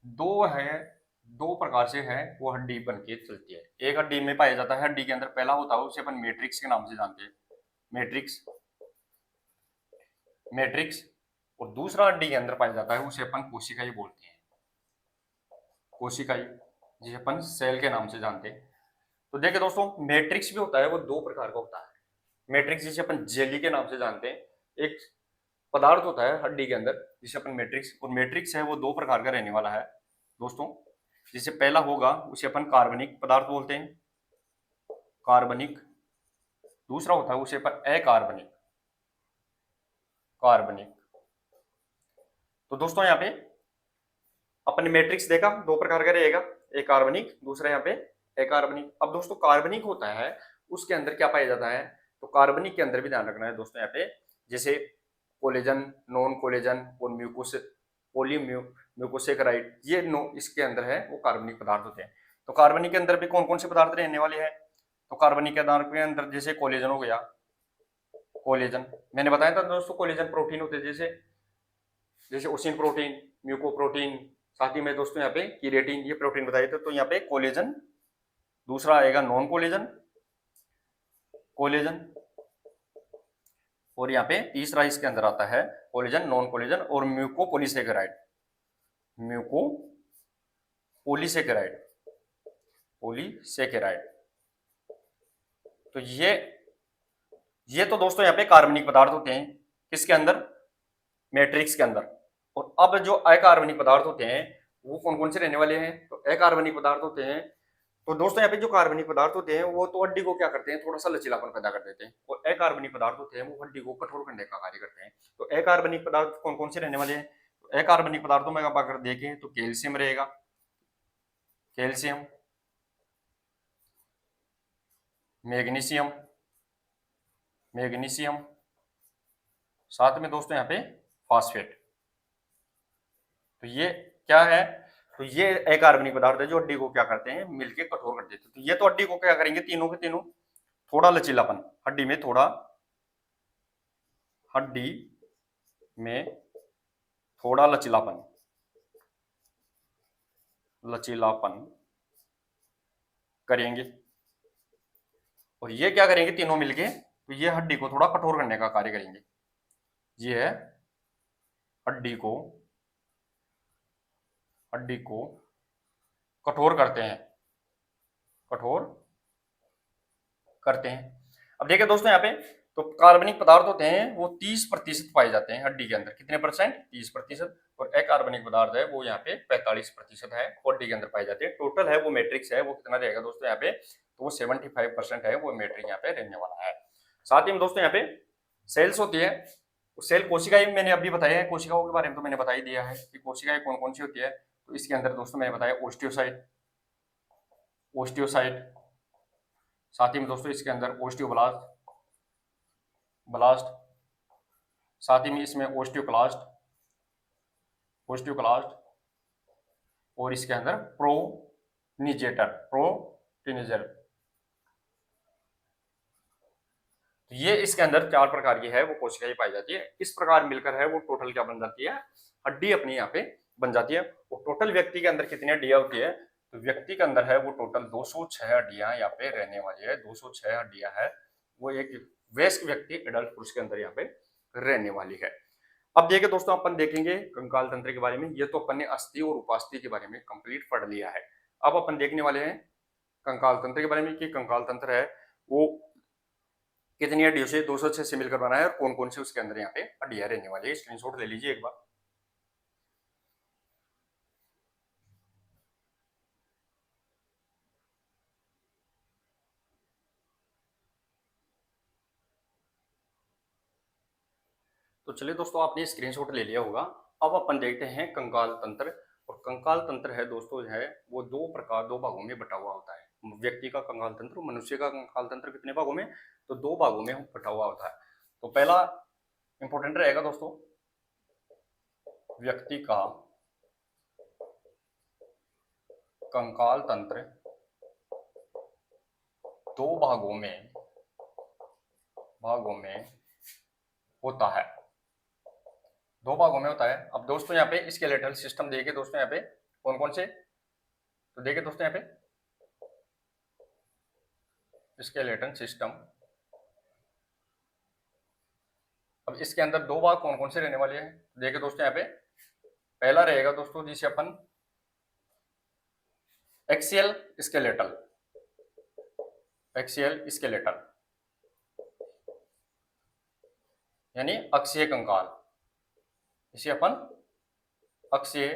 दो प्रकार से है वो हड्डी बन के चलती है। एक हड्डी में पाया जाता है, हड्डी के अंदर पहला होता है उसे अपन मैट्रिक्स के नाम से जानते हैं, मैट्रिक्स। और दूसरा हड्डी के अंदर पाया जाता है उसे अपन कोशिकाएं बोलते हैं, कोशिकाएं, जिसे अपन सेल के नाम से जानते हैं। तो देखिए दोस्तों, मैट्रिक्स भी होता है वो 2 प्रकार का होता है। मैट्रिक्स जिसे अपन जेली के नाम से जानते हैं, एक पदार्थ होता है हड्डी के अंदर जिसे अपन मैट्रिक्स, और मैट्रिक्स है वो 2 प्रकार का रहने वाला है दोस्तों। जिसे पहला होगा उसे अपन कार्बनिक पदार्थ बोलते हैं, कार्बनिक। दूसरा होता है उसे अपन अकार्बनिक, कार्बनिक। तो दोस्तों यहाँ पे अपन मैट्रिक्स देखा 2 प्रकार का रहेगा, एक कार्बनिक, दूसरा यहाँ पे अकार्बनिक। अब दोस्तों कार्बनिक होता है उसके अंदर क्या पाया जाता है? तो कार्बनिक के अंदर भी ध्यान रखना है दोस्तों यहाँ पे, जैसे कोलेजन, नॉन कोलेजन और म्यूकोसेकेराइड, ये इसके अंदर है वो कार्बनिक पदार्थ होते हैं। तो कार्बनिक के अंदर भी कौन कौन से पदार्थ रहने वाले हैं? तो कार्बनिक के अंदर जैसे कोलेजन हो गया, कोलेजन मैंने बताया था दोस्तों, कोलेजन प्रोटीन होते हैं जैसे ओसिन प्रोटीन, म्यूकोप्रोटीन, साथ ही में दोस्तों यहाँ पे कीरेटिन, ये प्रोटीन बताए थे। तो यहाँ पे कोलेजन, दूसरा आएगा नॉन कोलेजन, कोलेजन, और यहाँ पे तीसरा इसके अंदर आता है कोलेजन, नॉन कोलेजन और म्यूकोपोलीसेकेराइड, म्यूकोपोलीसेकेराइड, पोलीसेकेराइड। तो ये तो दोस्तों यहाँ पे कार्बनिक पदार्थ होते हैं किसके अंदर, मैट्रिक्स के अंदर। और अब जो अकार्बनिक पदार्थ होते हैं वो कौन कौन से रहने वाले हैं, तो अकार्बनिक पदार्थ होते हैं। तो दोस्तों यहाँ पे जो कार्बनिक पदार्थ होते हैं वो तो हड्डी को क्या करते हैं, थोड़ा सा लचीलापन पैदा कर देते हैं, और अकार्बनिक पदार्थ होते हैं वो हड्डी को कठोर करने का कार्य करते हैं। तो अकार्बनिक पदार्थ कौन कौन से रहने वाले हैं, तो अकार्बनिक पदार्थों में आप अगर देखें तो कैल्शियम रहेगा, कैल्शियम, मैग्नीशियम, मैग्नीशियम, साथ में दोस्तों यहाँ पे फास्फेट। तो ये क्या है, तो ये अकार्बनिक पदार्थ है जो हड्डी को क्या करते हैं, मिलके कठोर कर देते हैं। तो ये तो हड्डी को क्या करेंगे, तीनों के तीनों थोड़ा लचीलापन, हड्डी में थोड़ा, हड्डी में थोड़ा लचीलापन, लचीलापन करेंगे। और ये क्या करेंगे तीनों मिलके, तो ये हड्डी को थोड़ा कठोर करने का कार्य करेंगे। ये है हड्डी को कठोर करते हैं, कठोर करते हैं। अब देखिए दोस्तों यहाँ पे तो कार्बनिक पदार्थ होते हैं वो 30% पाए जाते हैं हड्डी के अंदर, कितने परसेंट, 30%। और अकार्बनिक पदार्थ है वो यहाँ पे 45% है, हड्डी के अंदर पाए जाते हैं। टोटल है वो मैट्रिक्स है वो कितना रहेगा दोस्तों यहाँ पे, तो वो 75% है वो मैट्रिक्स यहाँ पे रहने वाला है। साथ ही में दोस्तों यहाँ पे सेल्स होती है, सेल कोशिकाएं मैंने अभी बताया है, कोशिकाओं के बारे में तो मैंने बता ही दिया है कि कोशिकाएं कौन कौन सी होती है। तो इसके अंदर दोस्तों मैंने बताया ओस्टियोसाइट, ओस्टियोसाइट, साथ ही में दोस्तों इसके अंदर ओस्टियोब्लास्ट, ब्लास्ट, साथ ही में इसमें ओस्टियोक्लास्ट, ओस्टियोक्लास्ट, और इसके अंदर प्रोनिजेटर, प्रोटिनेजर। तो ये इसके अंदर 4 प्रकार की है वो कोशिकाएं पाई जाती है। इस प्रकार मिलकर है वो टोटल क्या बन जाती है, हड्डी अपनी यहाँ पे बन जाती है। और टोटल व्यक्ति के अंदर कितनी हड्डियां होती है, तो व्यक्ति के अंदर है वो टोटल 206 हड्डियां यहाँ पे रहने वाली है, 206 हड्डियां है वो एक वयस्क व्यक्ति एडल्ट पुरुष के अंदर यहाँ पे रहने वाली है। अब देखिए दोस्तों अपन देखेंगे कंकाल तंत्र के बारे में। ये तो अपन ने अस्थि और उपास्थि के बारे में कंप्लीट पढ़ लिया है। अब अपन देखने वाले हैं कंकाल तंत्र के बारे में कि कंकाल तंत्र है वो कितनी हड्डियों से, 206 से मिलकर बना है, और कौन कौन से उसके अंदर यहाँ पे हड्डियां रहने वाली है। स्क्रीनशॉट ले लीजिए एक बार। तो चलिए दोस्तों आपने स्क्रीनशॉट ले लिया होगा। अब अपन देखते हैं कंकाल तंत्र। और कंकाल तंत्र है दोस्तों जो है वो दो भागों में बटा हुआ होता है। व्यक्ति का कंकाल तंत्र, मनुष्य का कंकाल तंत्र कितने भागों में, तो 2 भागों में बटा हुआ होता है। तो पहला इंपॉर्टेंट रहेगा दोस्तों, व्यक्ति का कंकाल तंत्र 2 भागों में होता है, 2 भागों में होता है। अब दोस्तों यहाँ पे स्केलेटल सिस्टम देखिए दोस्तों यहाँ पे कौन कौन से, तो देखिए दोस्तों यहाँ पे स्केलेटन सिस्टम। अब इसके अंदर 2 भाग कौन कौन से रहने वाले हैं, देखिए दोस्तों यहाँ पे पहला रहेगा दोस्तों जिसे अपन एक्सियल स्केलेटल, एक्सियल स्केलेटल यानी अक्षीय कंकाल, इसे अपन अक्षीय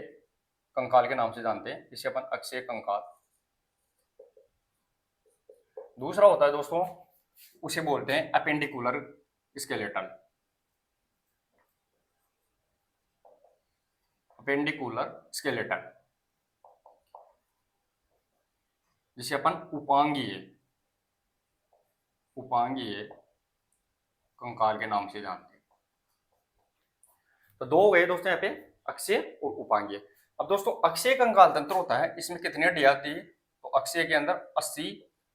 कंकाल के नाम से जानते हैं, इसे अपन अक्षीय कंकाल। दूसरा होता है दोस्तों उसे बोलते हैं अपेंडिकुलर स्केलेटल, अपेंडिकुलर स्केलेटल जिसे अपन उपांगीय कंकाल के नाम से जानते हैं। तो 2 हो गए दोस्तों यहाँ पे अक्षीय और उपांगीय। अब दोस्तों अक्षीय कंकाल तंत्र होता है, इसमें कितनी हड्डियां आती है, तो अक्षीय के अंदर 80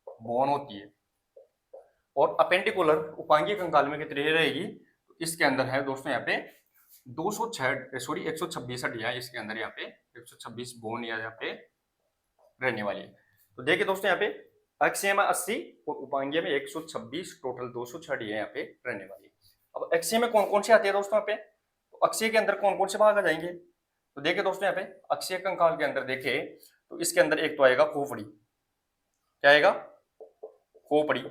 बोन होती है, और अपेंडिकुलर उपांगीय कंकाल में कितनी रहेगी, तो इसके अंदर है दोस्तों यहाँ पे 126 हड्डियां इसके अंदर, यहाँ पे 126 बोन यहाँ पे रहने वाली है। तो देखिए दोस्तों यहाँ पे अक्षीय में 80 और उपांगीय में 126, टोटल 206 हड्डियां यहाँ पे रहने वाली है। अब अक्षीय में कौन कौन से आते हैं दोस्तों यहाँ पे, तो अक्षीय के अंदर कौन कौन से भाग आ जाएंगे, तो देखिए दोस्तों यहाँ पे अक्षीय कंकाल के अंदर देखे तो इसके अंदर एक तो आएगा खोपड़ी, क्या आएगा, खोपड़ी,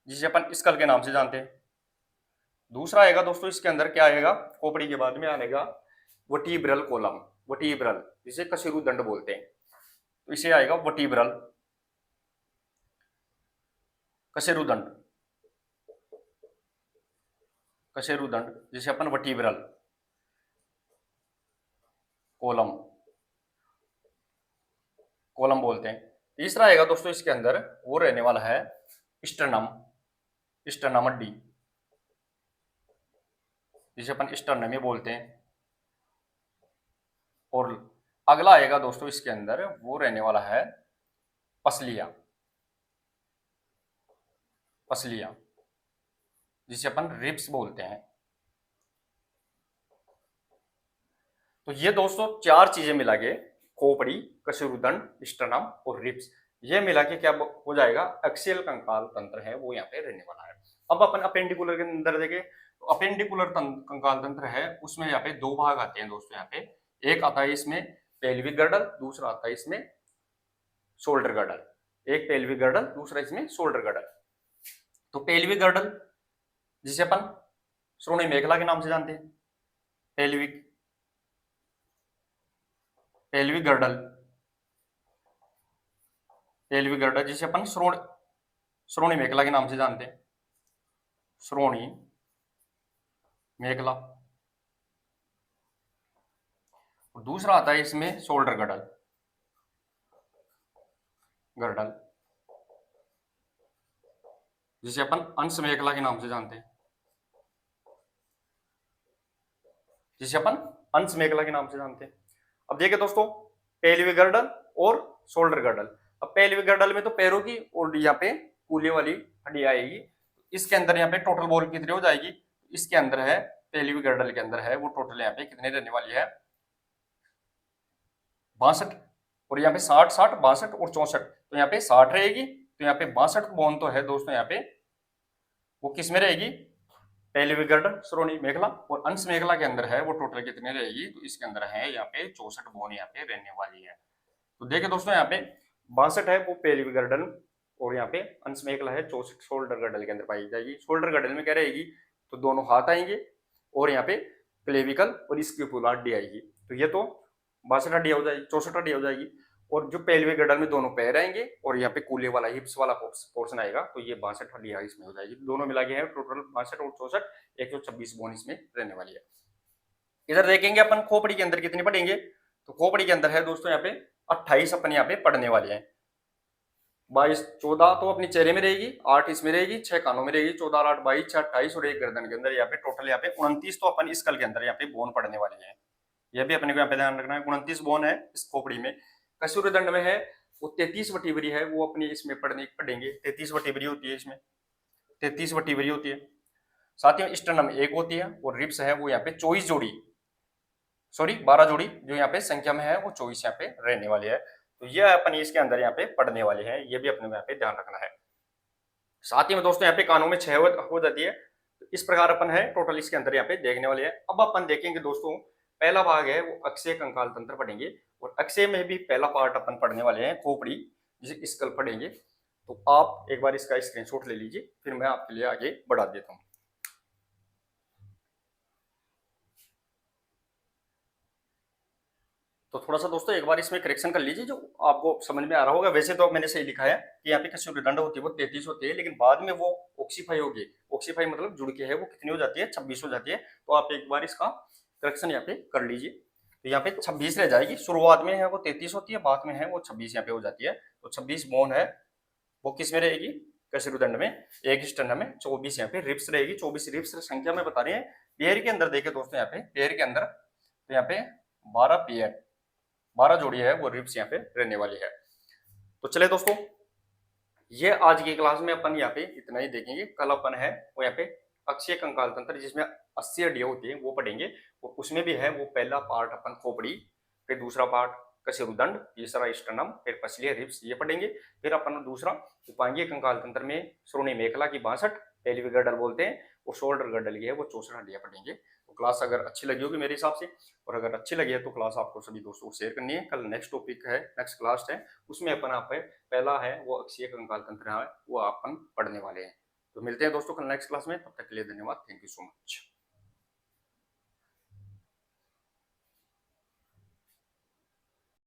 जिसे अपन स्कल के नाम से जानते हैं। दूसरा आएगा दोस्तों इसके अंदर क्या आएगा, खोपड़ी के बाद में आएगा वर्टिब्रल कॉलम, वर्टिब्रल जिसे कशेरुदंड बोलते हैं, तो इसे आएगा वर्टिब्रल कशेरुदंड, कशेरुदंड जिसे अपन वर्टिब्रल कॉलम, कॉलम बोलते हैं। तीसरा आएगा दोस्तों इसके अंदर वो रहने वाला है स्टर्नम, स्टर्नम हड्डी जिसे अपन स्टर्नम बोलते हैं। और अगला आएगा दोस्तों इसके अंदर वो रहने वाला है पसलिया, पसलिया जिसे अपन रिब्स बोलते हैं। तो ये दोस्तों चार चीजें मिला के, खोपड़ी, कशेरुदंड, स्टर्नम और रिब्स, ये मिला के क्या हो जाएगा, एक्सियल कंकाल तंत्र है वो यहाँ पे रहने वाला है। अब अपन अपेंडिकुलर के अंदर देखें तो अपेंडिकुलर कंकाल तंत्र है उसमें यहाँ पे दो भाग आते हैं दोस्तों, यहाँ पे एक आता है इसमें पेल्विक गर्डल, दूसरा आता है इसमें शोल्डर गर्डल, एक पेल्विक गर्डल दूसरा इसमें शोल्डर गर्डल। तो पेल्विक गर्डल जिसे अपन श्रोणी मेखला के नाम से जानते हैं, pelvic, pelvic girdle, pelvic girdle जिसे अपन श्रोणी मेखला के नाम से जानते हैं, श्रोणी मेखला। और दूसरा आता है इसमें शोल्डर गर्डल, गर्डल जिसे अपन अंश मेखला के नाम से जानते हैं, जिसे अपन अंश मेखला के नाम से जानते हैं। अब देखिए दोस्तों पेल्विक गर्डल और शोल्डर गर्डल। अब पेल्विक गर्डल में तो पैरों की और यहाँ पे कूल्हे वाली हड्डी आएगी, इसके अंदर यहाँ पे टोटल बॉल कितनी हो जाएगी, इसके अंदर है पेल्विक गर्डल के अंदर है वो टोटल यहाँ पे कितने रहने वाली है 62, और यहाँ पे 60 60 62 और 64, तो यहाँ पे 60 रहेगी, तो यहाँ पे 62 बोन तो है दोस्तों यहाँ पे वो किस में रहेगी, पेल्विक गर्डल, श्रोणी मेखला, और अंश मेखला के अंदर है वो टोटल कितने रहेगी, तो इसके अंदर है यहाँ पे 64 बोन यहाँ पे रहने वाली है। तो देखिए दोस्तों यहाँ पे 62 है वो पेल्विक गर्डल और यहाँ पे अंश मेखला है 64 शोल्डर गर्डल के अंदर पाई जाएगी। शोल्डर गर्डल में क्या रहेगी, तो दोनों हाथ आएंगे और यहाँ पे क्लेविकल और स्क्यूपुला हड्डी आएगी, तो ये तो 62 हड्डी हो जाएगी, 64 हड्डी हो जाएगी। और जो पेल्विक गर्डल में दोनों पैर आएंगे और यहाँ पे कूल्हे वाला हिप्स वाला पोर्शन आएगा, तो ये 62 हड्डी इसमें हो जाएगी, दोनों मिला के है टोटल 62 और 64 126 बोन इसमें रहने वाली है। इधर देखेंगे अपन खोपड़ी के अंदर कितनी पढ़ेंगे, तो खोपड़ी के अंदर है दोस्तों यहाँ पे 28 अपन यहाँ पे पढ़ने वाले हैं। 22 14 तो अपनी चेहरे में रहेगी, 8 इसमें रहेगी, 6 कानों में रहेगी, 14 8 22 28 और एक गर्दन के अंदर यहाँ पे टोटल यहाँ पे 29 तो अपन स्कल के अंदर यहाँ पे बोन पढ़ने वाले हैं। यह भी अपने को यहाँ पे ध्यान रखना है, 29 बोन है इस खोपड़ी में। कशेरुदंड में है वो 33 वर्टिब्री है वो अपनी इसमें पढ़ेंगे, 33 वर्टिब्री होती है इसमें, 33 वर्टिब्री होती है। साथ ही स्टर्नम एक होती है और रिब्स है वो यहाँ पे 24 जोड़ी, सॉरी 12 जोड़ी जो यहाँ पे संख्या में है वो 24 यहाँ पे रहने वाली है। तो ये अपन इसके अंदर यहाँ पे पढ़ने वाले हैं, ये भी अपने यहाँ पे ध्यान रखना है। साथ ही में दोस्तों यहाँ पे कानों में 6 हो जाती है, तो इस प्रकार अपन है टोटल इसके अंदर यहाँ पे देखने वाले हैं। अब अपन देखेंगे दोस्तों पहला भाग है वो अक्षय कंकाल तंत्र पढ़ेंगे, और अक्षय में भी पहला पार्ट अपन पढ़ने वाले हैं खोपड़ी जिसे स्कल पढ़ेंगे। तो आप एक बार इसका स्क्रीनशॉट ले लीजिए, फिर मैं आपके लिए आगे बढ़ा देता हूँ। तो थोड़ा सा दोस्तों एक बार इसमें करेक्शन कर लीजिए, जो आपको समझ में आ रहा होगा। वैसे तो मैंने सही लिखा है कि यहाँ पे कशेरुदंड होती है वो 33 होती है, लेकिन बाद में वो ऑक्सीफाई होगी, ऑक्सीफाई मतलब जुड़ के है वो कितनी हो जाती है 26 हो जाती है। तो आप एक बार इसका करेक्शन यहाँ पे कर लीजिए, तो यहाँ पे 26 रह जाएगी, शुरुआत में है वो 33 होती है, बाद में है वो 26 यहाँ पे हो जाती है। तो 26 बोन है वो किस में रहेगी, कशेरुदंड में, एक स्टर्नम में, 24 यहाँ पे रिब्स रहेगी। 24 रिब्स संख्या में बता रहे हैं। पेयर के अंदर देखे दोस्तों यहाँ पे पेयर के अंदर तो यहाँ पे 12 पेयर 12 जोड़ी है वो रिब्स यहाँ पे रहने वाली है। तो चले दोस्तों ये आज की क्लास में अपन यहाँ पे इतना ही देखेंगे। कल अपन है वो यहाँ पे अक्षीय कंकाल तंत्र जिसमें 80 हड्डियां होती है वो पढ़ेंगे, और उसमें भी है वो पहला पार्ट अपन खोपड़ी, फिर दूसरा पार्ट कशेरुदंड, तीसरा स्टर्नम, फिर पसलिया रिब्स ये पढ़ेंगे। फिर अपन दूसरा उपांगीय कंकाल तंत्र में श्रोणी मेखला की 62 पेल्विक गर्डल बोलते हैं, और शोल्डर गर्डल डल गया है वो 64 हड्डियां पढ़ेंगे। तो क्लास अगर अच्छी लगी होगी मेरे हिसाब से, और अगर अच्छी लगी है तो क्लास आपको सभी दोस्तों को शेयर करनी है। कल नेक्स्ट टॉपिक है, नेक्स्ट क्लास है, उसमें अपन आप पहला है वो अक्षीय कंकाल तंत्र है, वो अपन पढ़ने वाले हैं। तो मिलते हैं दोस्तों कल नेक्स्ट क्लास में, तब तक के लिए धन्यवाद, थैंक यू सो मच।